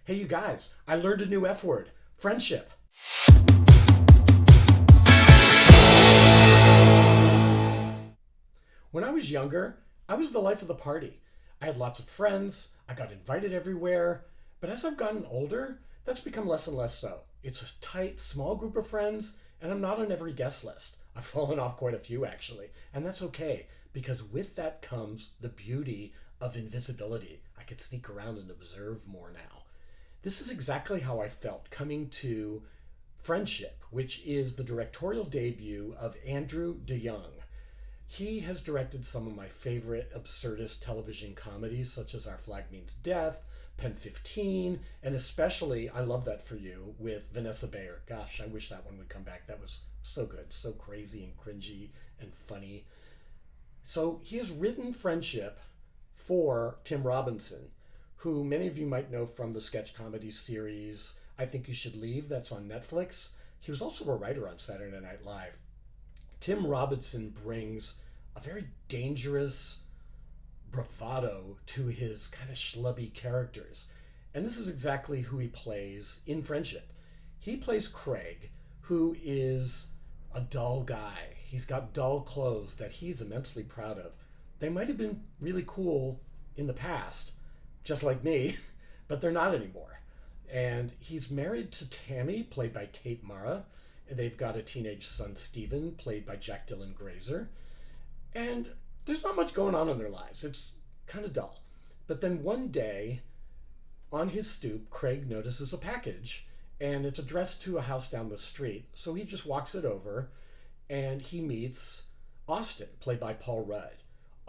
Hey, you guys, I learned a new F word, friendship. When I was younger, I was the life of the party. I had lots of friends, I got invited everywhere, but as I've gotten older, that's become less and less so. It's a tight, small group of friends, and I'm not on every guest list. I've fallen off quite a few actually, and that's okay because with that comes the beauty of invisibility. I could sneak around and observe more now. This is exactly how I felt coming to Friendship, which is the directorial debut of Andrew DeYoung. He has directed some of my favorite absurdist television comedies, such as Our Flag Means Death, Pen 15, and especially I Love That For You with Vanessa Bayer. Gosh, I wish that one would come back. That was so good, so crazy and cringy and funny. So he has written Friendship for Tim Robinson, who many of you might know from the sketch comedy series I Think You Should Leave, that's on Netflix. He was also a writer on Saturday Night Live. Tim Robinson brings a very dangerous bravado to his kind of schlubby characters. And this is exactly who he plays in Friendship. He plays Craig, who is a dull guy. He's got dull clothes that he's immensely proud of. They might have been really cool in the past, just like me, but they're not anymore. And he's married to Tammy, played by Kate Mara. They've got a teenage son, Steven, played by Jack Dylan Grazer. And there's not much going on in their lives. It's kind of dull. But then one day, on his stoop, Craig notices a package, and it's addressed to a house down the street. So he just walks it over, and he meets Austin, played by Paul Rudd.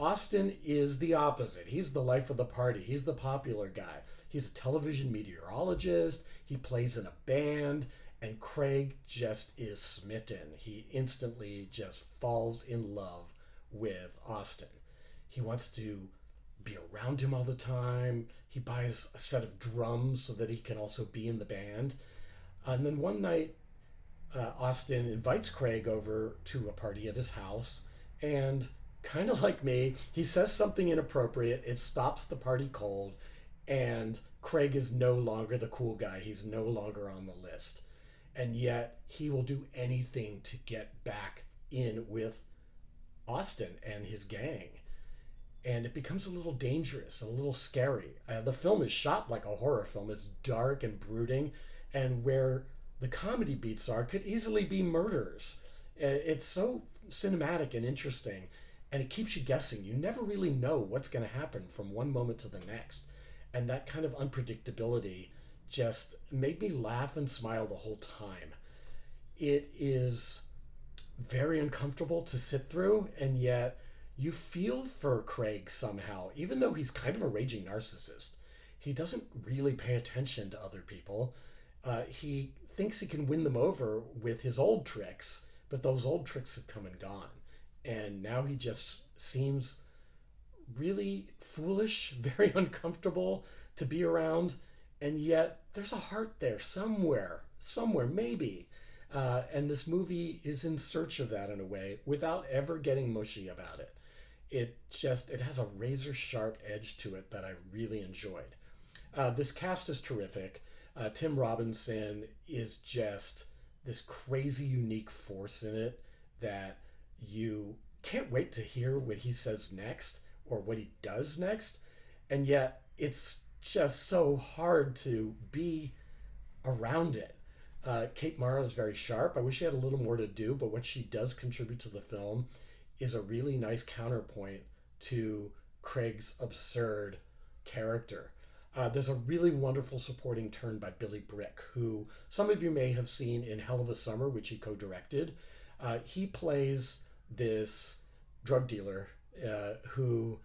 Austin is the opposite. He's the life of the party. He's the popular guy. He's a television meteorologist. He plays in a band, and Craig just is smitten. He instantly just falls in love with Austin. He wants to be around him all the time. He buys a set of drums so that he can also be in the band. And then one night, Austin invites Craig over to a party at his house, and kind of like me, he says something inappropriate. It stops the party cold, and Craig is no longer the cool guy. He's no longer on the list. And yet, he will do anything to get back in with Austin and his gang. And it becomes a little dangerous, a little scary. The film is shot like a horror film. It's dark and brooding, and where the comedy beats are could easily be murders. It's so cinematic and interesting, and it keeps you guessing. You never really know what's going to happen from one moment to the next. And that kind of unpredictability just made me laugh and smile the whole time. It is very uncomfortable to sit through, and yet you feel for Craig somehow, even though he's kind of a raging narcissist. He doesn't really pay attention to other people. He thinks he can win them over with his old tricks, but those old tricks have come and gone. And now he just seems really foolish, very uncomfortable to be around, and yet there's a heart there somewhere maybe. And this movie is in search of that in a way without ever getting mushy about it. It has a razor sharp edge to it that I really enjoyed. This cast is terrific. Tim Robinson is just this crazy unique force in it that you can't wait to hear what he says next or what he does next. And yet it's just so hard to be around it. Kate Mara is very sharp. I wish she had a little more to do, but what she does contribute to the film is a really nice counterpoint to Craig's absurd character. There's a really wonderful supporting turn by Billy Brick, who some of you may have seen in Hell of a Summer, which he co-directed. He plays this drug dealer who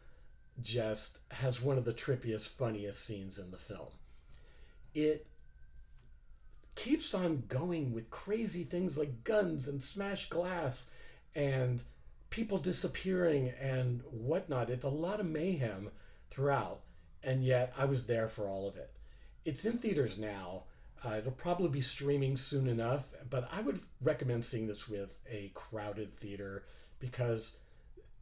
just has one of the trippiest, funniest scenes in the film. It keeps on going with crazy things like guns and smashed glass and people disappearing and whatnot. It's a lot of mayhem throughout, and yet I was there for all of it. It's in theaters now. It'll probably be streaming soon enough, but I would recommend seeing this with a crowded theater because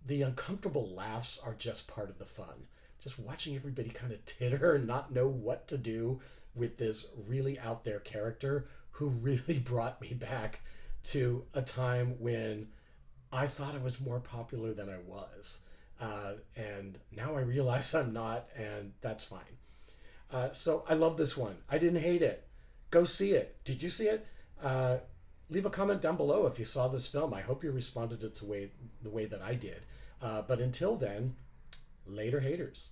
the uncomfortable laughs are just part of the fun. Just watching everybody kind of titter and not know what to do with this really out there character who really brought me back to a time when I thought I was more popular than I was. And now I realize I'm not, and that's fine. So I love this one. I didn't hate it. Go see it. Did you see it? Uh, Leave a comment down below if you saw this film. I hope you responded it the way that I did. But until then, later haters.